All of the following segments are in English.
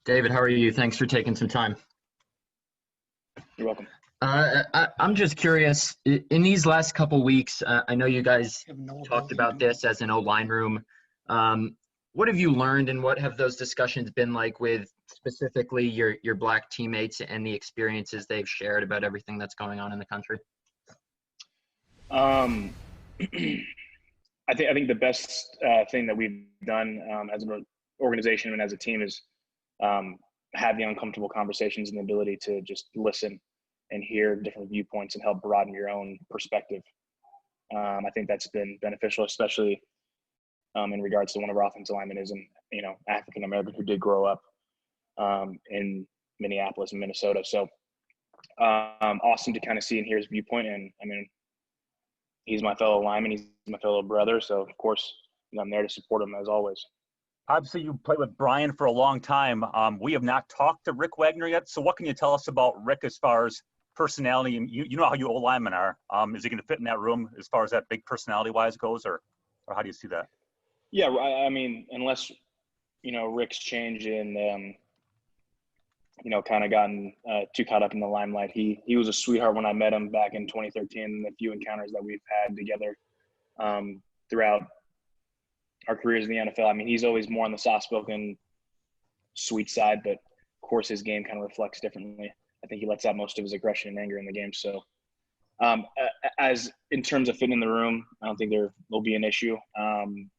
David, how are you? Thanks for taking some time. You're welcome. I'm just curious, in these last couple weeks, I know you guys talked about this as an O-line room. What have you learned and what have those discussions been like with specifically your black teammates and the experiences they've shared about everything that's going on in the country? Um, I think the best thing that we've done as an organization and as a team is um, have the uncomfortable conversations and the ability to just listen and hear different viewpoints and help broaden your own perspective. I think that's been beneficial, especially in regards to one of our offensive linemen is an African American who did grow up in Minneapolis and Minnesota. So awesome to kind of see and hear his viewpoint. And I mean, he's my fellow lineman. He's my fellow brother. So of course, I'm there to support him as always. Obviously, you played with Brian for a long time. We have not talked to Rick Wagner yet. So what can you tell us about Rick as far as personality? You know how you old linemen are. Is he going to fit in that room as far as that big personality-wise goes, or how do you see that? Yeah, I mean, unless, Rick's changed and, kind of gotten too caught up in the limelight. He was a sweetheart when I met him back in 2013 and the few encounters that we've had together throughout our careers in the NFL. I mean, he's always more on the soft-spoken, sweet side, but of course his game kind of reflects differently. I think he lets out most of his aggression and anger in the game. So as in terms of fitting in the room, I don't think there will be an issue. In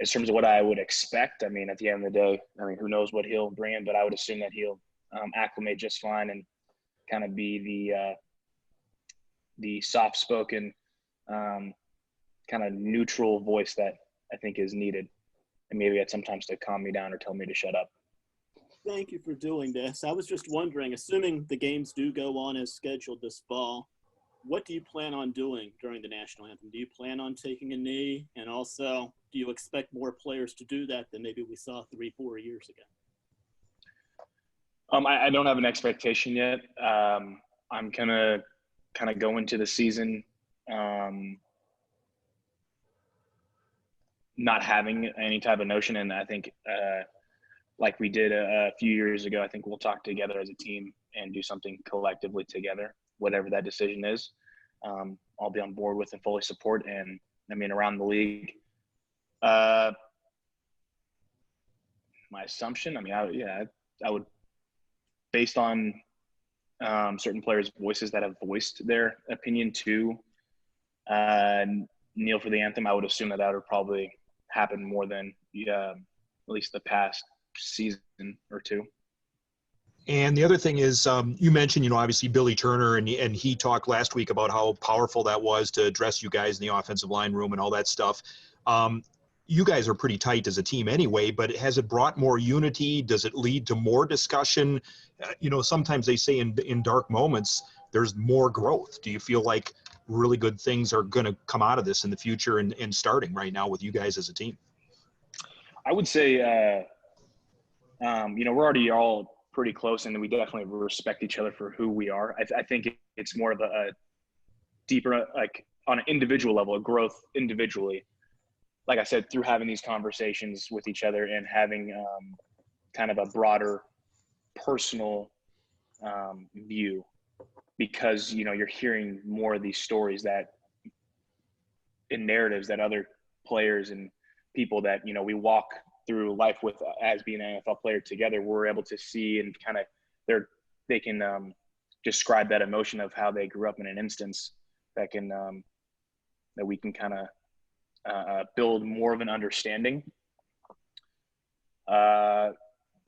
terms of what I would expect, I mean, at the end of the day, I mean, who knows what he'll bring in, but I would assume that he'll acclimate just fine and kind of be the soft-spoken, kind of neutral voice that I think is needed, and maybe at sometimes to calm me down or tell me to shut up. Thank you for doing this. I was just wondering, assuming the games do go on as scheduled this fall, what do you plan on doing during the national anthem? Do you plan on taking a knee? And also, do you expect more players to do that than maybe we saw 3-4 years ago? I don't have an expectation yet. I'm gonna kind of go into the season not having any type of notion, and I think like we did a few years ago, I think we'll talk together as a team and do something collectively together, whatever that decision is. I'll be on board with and fully support. And I mean, around the league, my assumption, I mean, I would, based on certain players' voices that have voiced their opinion to kneel for the anthem, I would assume that would probably happen more than at least the past season or two. And the other thing is, you mentioned, obviously Billy Turner, and he talked last week about how powerful that was to address you guys in the offensive line room and all that stuff. You guys are pretty tight as a team anyway, but has it brought more unity? Does it lead to more discussion? Sometimes they say in dark moments, there's more growth. Do you feel like really good things are going to come out of this in the future and starting right now with you guys as a team? I would say, we're already all pretty close, and we definitely respect each other for who we are. I think it's more of a deeper, like on an individual level, a growth individually. Like I said, through having these conversations with each other and having kind of a broader personal view, because, you're hearing more of these stories that in narratives that other players and people that, we walk through life with as being an NFL player together, we're able to see and kind of they can describe that emotion of how they grew up in an instance that can that we can kind of build more of an understanding. But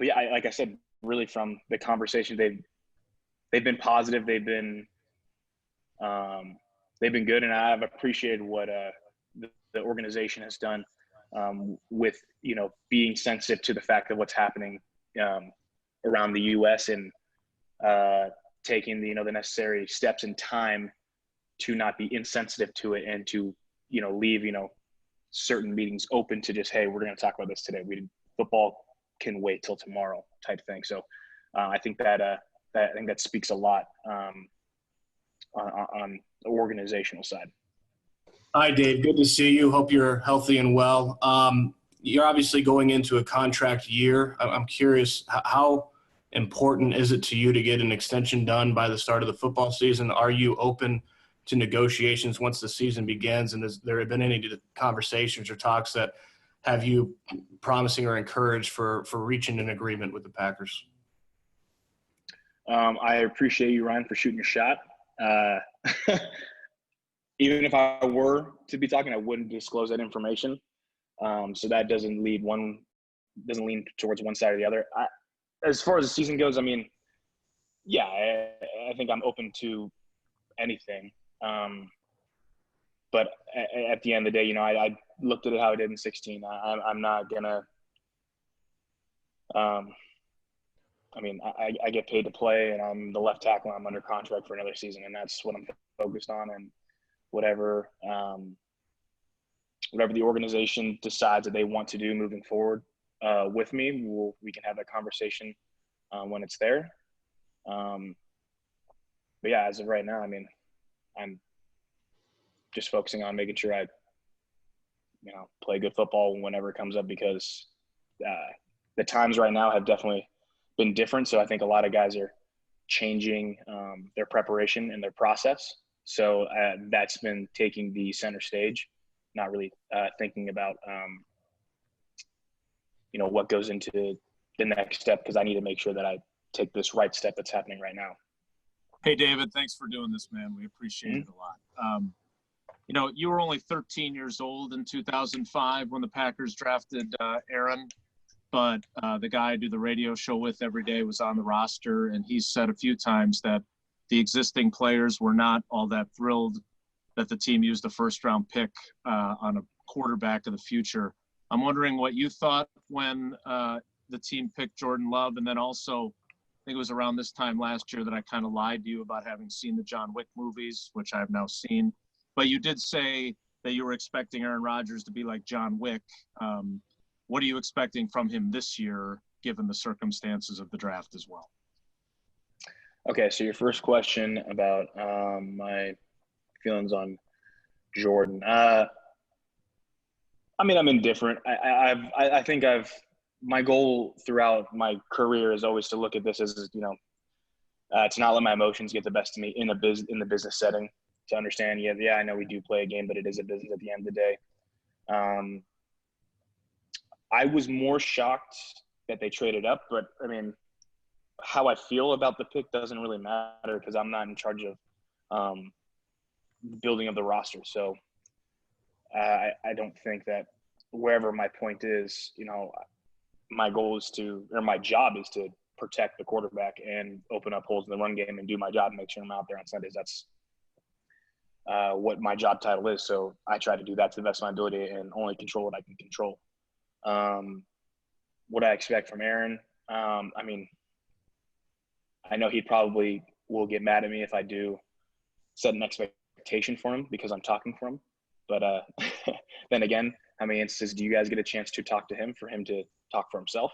yeah, like I said, really from the conversation, they've been positive. They've been good, and I've appreciated what the organization has done with being sensitive to the fact of what's happening around the U.S. and taking the necessary steps and time to not be insensitive to it and to leave certain meetings open to just, hey, we're going to talk about this today. Football can wait till tomorrow type thing. So I think that speaks a lot on the organizational side. Hi, Dave. Good to see you. Hope you're healthy and well. you're obviously going into a contract year. I'm curious, how important is it to you to get an extension done by the start of the football season? Are you open to negotiations once the season begins? And has there been any conversations or talks that have you promising or encouraged for reaching an agreement with the Packers? I appreciate you, Ryan, for shooting your shot. Even if I were to be talking, I wouldn't disclose that information. So that doesn't lean towards one side or the other. As far as the season goes, I mean, yeah, I think I'm open to anything. But at the end of the day, I looked at it how I did in 16. I'm not gonna. I mean, I get paid to play, and I'm the left tackle. I'm under contract for another season, and that's what I'm focused on. And whatever the organization decides that they want to do moving forward with me, we can have that conversation when it's there. But yeah, as of right now, I mean, I'm just focusing on making sure I, play good football whenever it comes up, because the times right now have definitely been different. So I think a lot of guys are changing their preparation and their process. So that's been taking the center stage, not really thinking about, what goes into the next step, because I need to make sure that I take this right step that's happening right now. Hey, David, thanks for doing this, man. We appreciate it a lot. You were only 13 years old in 2005 when the Packers drafted Aaron, but the guy I do the radio show with every day was on the roster, and he said a few times that the existing players were not all that thrilled that the team used a first-round pick on a quarterback of the future. I'm wondering what you thought when the team picked Jordan Love, and then also I think it was around this time last year that I kind of lied to you about having seen the John Wick movies, which I have now seen. But you did say that you were expecting Aaron Rodgers to be like John Wick. What are you expecting from him this year, given the circumstances of the draft as well? Okay, so your first question about my feelings on Jordan. I mean, I'm indifferent. I think my goal throughout my career is always to look at this as, to not let my emotions get the best of me in the business setting. To understand, I know we do play a game, but it is a business at the end of the day. I was more shocked that they traded up, but I mean, how I feel about the pick doesn't really matter, because I'm not in charge of building of the roster. So I don't think that wherever my point is, my goal is my job is to protect the quarterback and open up holes in the run game and do my job and make sure I'm out there on Sundays. That's what my job title is. So I try to do that to the best of my ability and only control what I can control. What I expect from Aaron, I mean, I know he probably will get mad at me if I do set an expectation for him because I'm talking for him. But then again, how many instances do you guys get a chance to talk to him for him to talk for himself?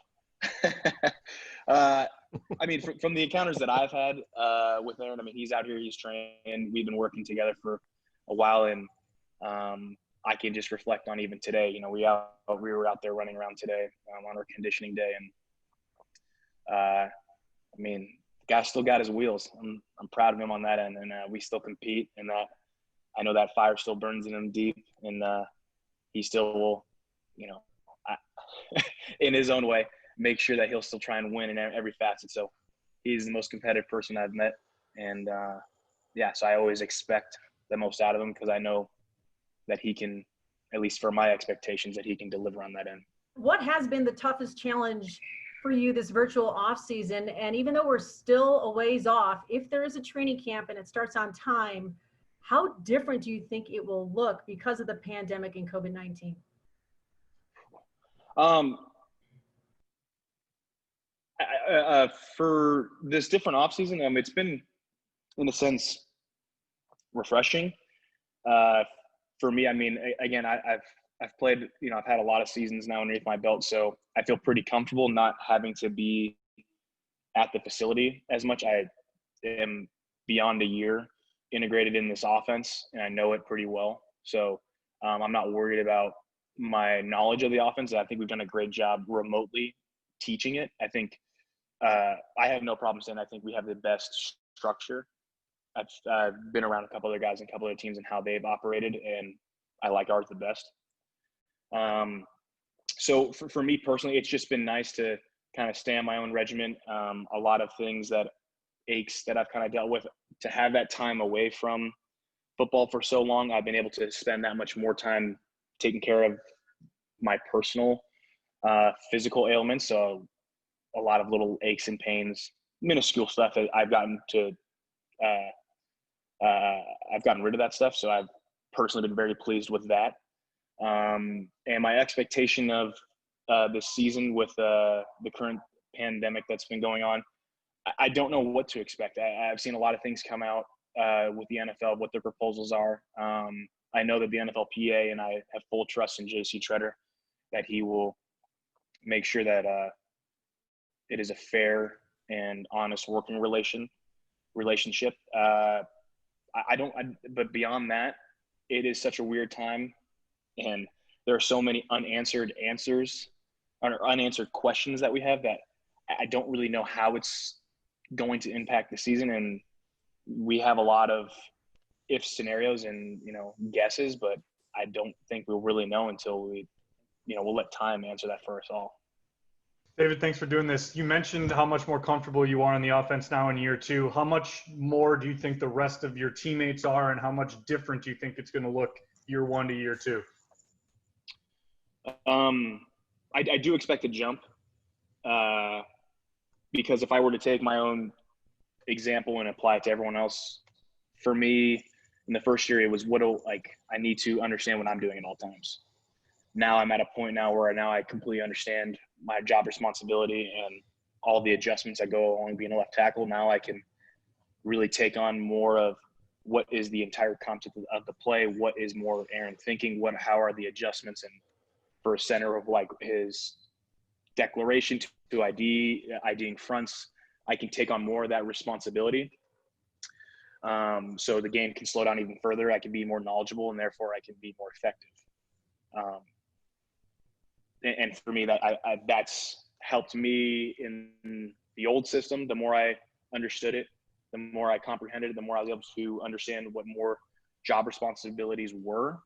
I mean, from the encounters that I've had with Aaron, I mean, he's out here, he's trained. We've been working together for a while, and I can just reflect on even today. We were out there running around today on our conditioning day, and I mean, the guy still got his wheels. I'm proud of him on that end, and we still compete, and I know that fire still burns in him deep, and he still will, in his own way, make sure that he'll still try and win in every facet. So he's the most competitive person I've met, and so I always expect the most out of him, because I know that he can, at least for my expectations, that he can deliver on that end. What has been the toughest challenge for you this virtual off season? And even though we're still a ways off, if there is a training camp and it starts on time, how different do you think it will look because of the pandemic and COVID-19? For this different off season, it's been, in a sense, refreshing. For me, I mean, again, I've played, I've had a lot of seasons now underneath my belt, so I feel pretty comfortable not having to be at the facility as much. I am beyond a year integrated in this offense, and I know it pretty well. So I'm not worried about, my knowledge of the offense. I think we've done a great job remotely teaching it. I think I have no problem saying I think we have the best structure. I've been around a couple other guys and a couple other teams and how they've operated, and I like ours the best. So for me personally, it's just been nice to kind of stay on my own regiment. A lot of things aches that I've kind of dealt with, to have that time away from football for so long. I've been able to spend that much more time taking care of my personal physical ailments. So a lot of little aches and pains, minuscule stuff that I've gotten rid of that stuff. So I've personally been very pleased with that. And my expectation of this season with the current pandemic that's been going on, I don't know what to expect. I've seen a lot of things come out with the NFL, what their proposals are. I know that the NFLPA, and I have full trust in JC Treader, that he will make sure that it is a fair and honest working relationship. But beyond that, it is such a weird time, and there are so many unanswered questions that we have that I don't really know how it's going to impact the season. And we have a lot of if scenarios and, guesses, but I don't think we'll really know until we'll let time answer that for us all. David, thanks for doing this. You mentioned how much more comfortable you are on the offense now in year two. How much more do you think the rest of your teammates are, and how much different do you think it's going to look year one to year two? I do expect a jump, because if I were to take my own example and apply it to everyone else, for me in the first year, it was I need to understand what I'm doing at all times. Now I'm at a point now where I completely understand my job responsibility and all the adjustments that go along being a left tackle. Now I can really take on more of what is the entire concept of the play, what is more Aaron thinking, how are the adjustments, and for a center of his declaration to IDing fronts, I can take on more of that responsibility. So the game can slow down even further. I can be more knowledgeable, and therefore I can be more effective. And for me, that's helped me in the old system. The more I understood it, the more I comprehended it, the more I was able to understand what more job responsibilities were.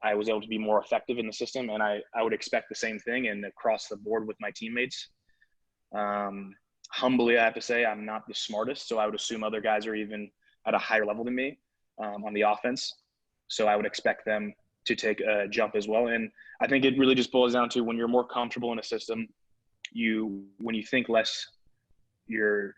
I was able to be more effective in the system, and I would expect the same thing and across the board with my teammates. Humbly, I have to say I'm not the smartest, so I would assume other guys are even at a higher level than me on the offense. So I would expect them to take a jump as well. And I think it really just boils down to when you're more comfortable in a system, when you think less, you're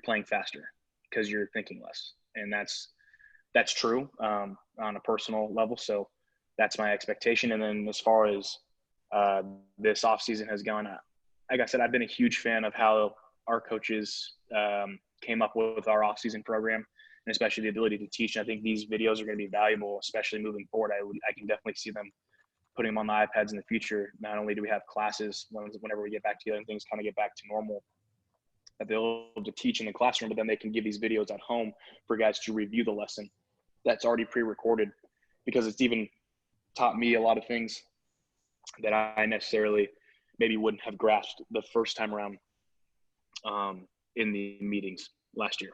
playing faster because you're thinking less. And that's true on a personal level. So that's my expectation. And then as far as this offseason has gone, like I said, I've been a huge fan of how our coaches came up with our offseason program, and especially the ability to teach. And I think these videos are going to be valuable, especially moving forward. I can definitely see them putting them on the iPads in the future. Not only do we have classes whenever we get back together and things kind of get back to normal, that they'll be able to teach in the classroom, but then they can give these videos at home for guys to review the lesson that's already pre-recorded, because it's even taught me a lot of things that I necessarily maybe wouldn't have grasped the first time around in the meetings last year.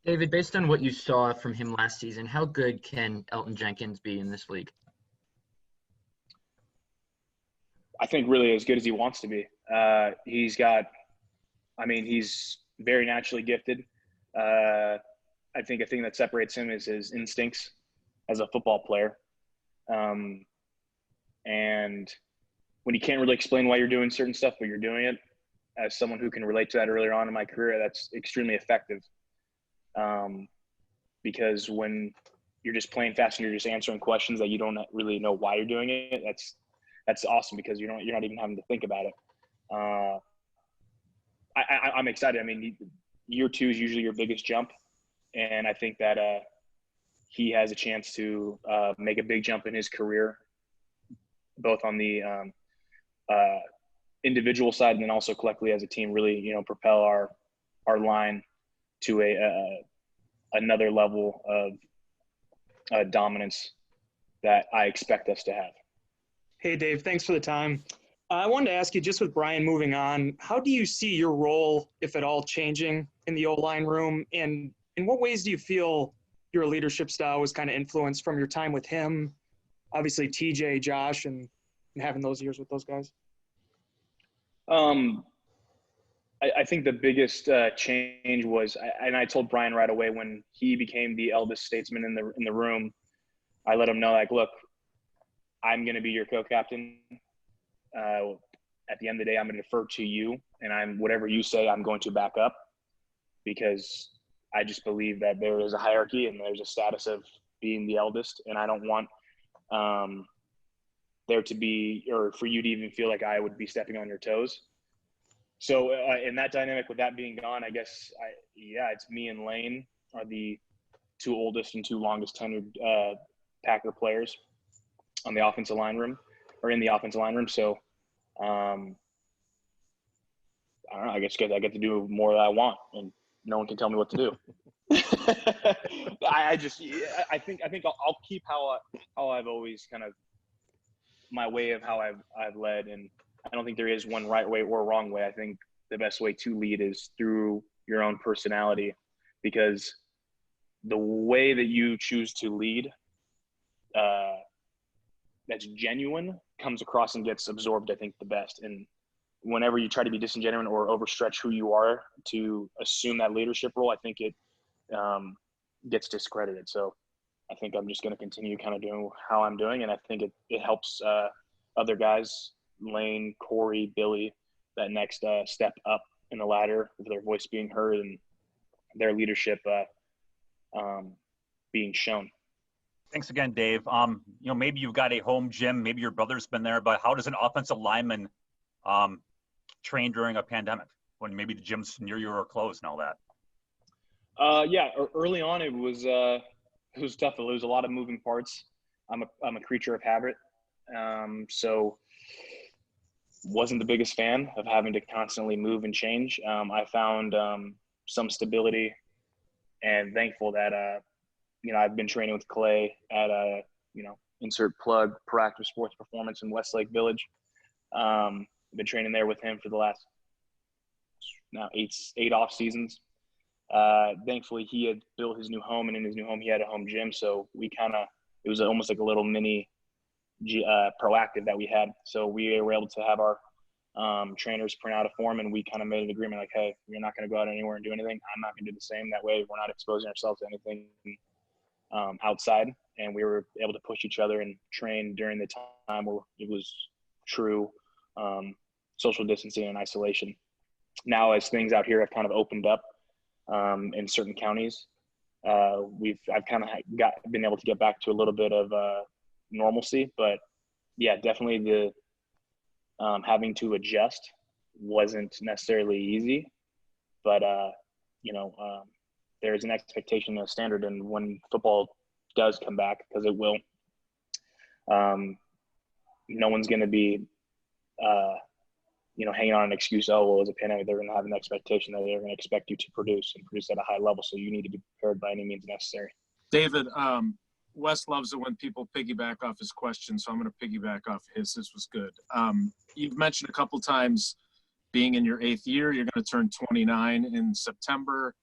David, based on what you saw from him last season, how good can Elgton Jenkins be in this league? I think really as good as he wants to be. He's very naturally gifted. I think a thing that separates him is his instincts as a football player. And when you can't really explain why you're doing certain stuff, but you're doing it, as someone who can relate to that earlier on in my career, that's extremely effective. Because when you're just playing fast and you're just answering questions that you don't really know why you're doing it, that's awesome, because you're not even having to think about it. I'm excited. I mean, year two is usually your biggest jump, and I think that he has a chance to make a big jump in his career, both on the individual side and then also collectively as a team. Really, propel our line to another level of dominance that I expect us to have. Hey, Dave, thanks for the time. I wanted to ask you, just with Brian moving on, how do you see your role, if at all, changing in the O-line room? And in what ways do you feel your leadership style was kind of influenced from your time with him, obviously TJ, Josh, and having those years with those guys? I think the biggest change was, and I told Brian right away when he became the eldest statesman in the room, I let him know, like, look, I'm going to be your co-captain. At the end of the day, I'm going to defer to you, and whatever you say, I'm going to back up, because I just believe that there is a hierarchy and there's a status of being the eldest, and I don't want there to be, or for you to even feel like I would be stepping on your toes. So in that dynamic, with that being gone, I guess it's me and Lane are the two oldest and two longest tenured Packer players on the offensive line room, or in the offensive line room. So I don't know. I guess I get to do more that I want, and no one can tell me what to do. I think I'll keep how I've always kind of, my way of how I've led, and I don't think there is one right way or wrong way. I think the best way to lead is through your own personality, because the way that you choose to lead, that's genuine, comes across and gets absorbed, I think, the best. And whenever you try to be disingenuous or overstretch who you are to assume that leadership role, I think it gets discredited. So I think I'm just going to continue kind of doing how I'm doing, and I think it helps other guys, Lane, Corey, Billy, that next step up in the ladder, with their voice being heard and their leadership being shown. Thanks again, Dave. Maybe you've got a home gym, maybe your brother's been there, but how does an offensive lineman train during a pandemic when maybe the gyms near you are closed and all that? Early on it was tough. There was a lot of moving parts. I'm a creature of habit, so wasn't the biggest fan of having to constantly move and change. I found some stability, and thankful that I've been training with Clay at insert plug, Proactive Sports Performance in Westlake Village. I've been training there with him for the last now eight off seasons. Thankfully, he had built his new home, and in his new home, he had a home gym. So it was almost like a little mini Proactive that we had. So we were able to have our trainers print out a form, and we kind of made an agreement like, hey, you're not going to go out anywhere and do anything. I'm not going to do the same. That way we're not exposing ourselves to anything outside. And we were able to push each other and train during the time where it was true social distancing and isolation. Now, as things out here have kind of opened up in certain counties, I've kind of been able to get back to a little bit of normalcy. But yeah, definitely the having to adjust wasn't necessarily easy, but there's an expectation, a standard, and when football does come back, because it will, no one's going to be hanging on an excuse. Oh, well, it's a pandemic. They're going to have an expectation that they're going to expect you to produce at a high level. So you need to be prepared by any means necessary. David, Wes loves it when people piggyback off his question, so I'm going to piggyback off his. This was good. You've mentioned a couple times being in your 8th year. You're going to turn 29 in September.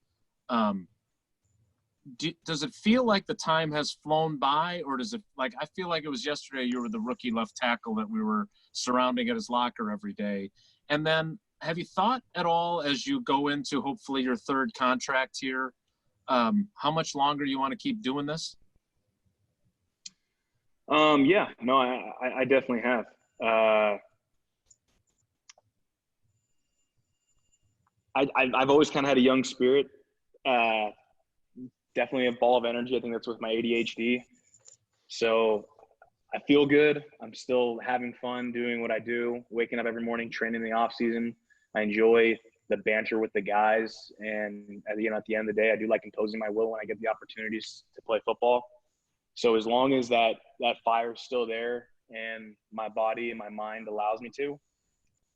Does it feel like the time has flown by, or does it, like, I feel like it was yesterday you were the rookie left tackle that we were surrounding at his locker every day. And then have you thought at all, as you go into hopefully your 3rd contract here, how much longer you want to keep doing this? I definitely have. I've always kind of had a young spirit. Definitely a ball of energy. I think that's with my ADHD. So I feel good. I'm still having fun doing what I do, waking up every morning, training in the off season. I enjoy the banter with the guys. And at the end of the day, I do like imposing my will when I get the opportunities to play football. So as long as that fire is still there and my body and my mind allows me to,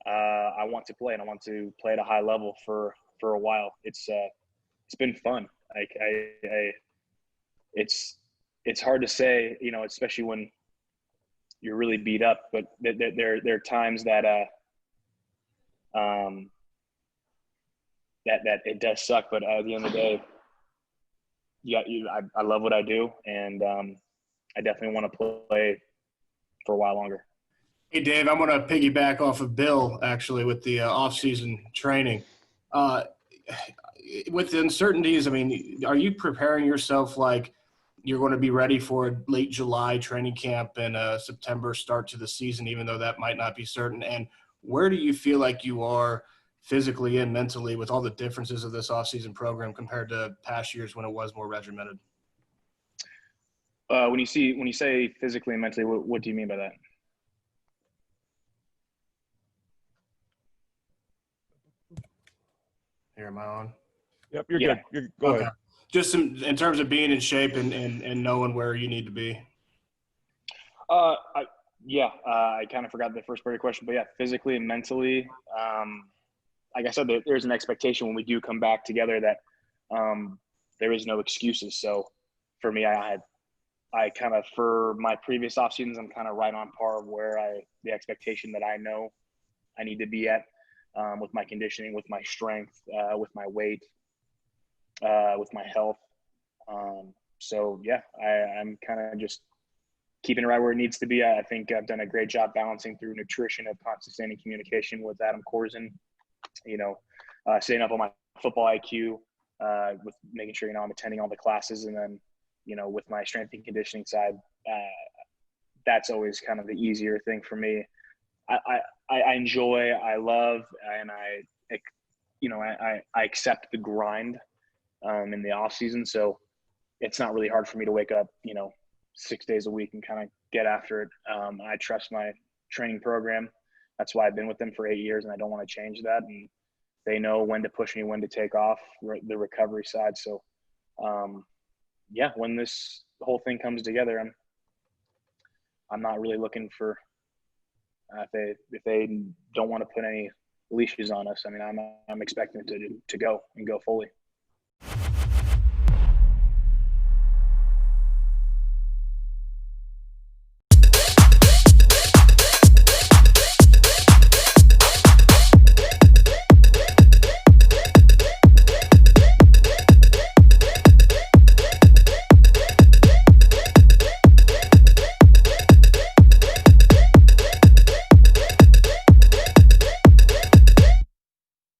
I want to play, and I want to play at a high level for a while. It's been fun. Like it's hard to say, especially when you're really beat up. But there are times that that it does suck. But at the end of the day, I love what I do, and I definitely want to play for a while longer. Hey, Dave, I'm going to piggyback off of Bill, actually, with the off-season training. With the uncertainties, I mean, are you preparing yourself like you're going to be ready for a late July training camp and a September start to the season, even though that might not be certain? And where do you feel like you are physically and mentally with all the differences of this off-season program compared to past years when it was more regimented? When you say physically and mentally, what do you mean by that? Here, am I on? Yep, you're Yeah. good. Go ahead. Just in terms of being in shape and knowing where you need to be. I kind of forgot the first part of your question, but yeah, physically and mentally, like I said, there's an expectation when we do come back together that there is no excuses. So for me, I kind of, for my previous off seasons, I'm kind of right on par where the expectation that I know I need to be at with my conditioning, with my strength, with my weight, with my health. So yeah, I'm kind of just keeping it right where it needs to be. I think I've done a great job balancing through nutrition and constant standing communication with Adam Corzin, staying up on my football IQ, with making sure, I'm attending all the classes. And then, with my strength and conditioning side, that's always kind of the easier thing for me. I enjoy, I love, and I accept the grind in the off season. So it's not really hard for me to wake up, 6 days a week and kind of get after it. I trust my training program. That's why I've been with them for 8 years, and I don't want to change that. And they know when to push me, when to take off the recovery side. So, when this whole thing comes together, I'm not really looking for if they don't want to put any leashes on us. I mean, I'm expecting to go and go fully.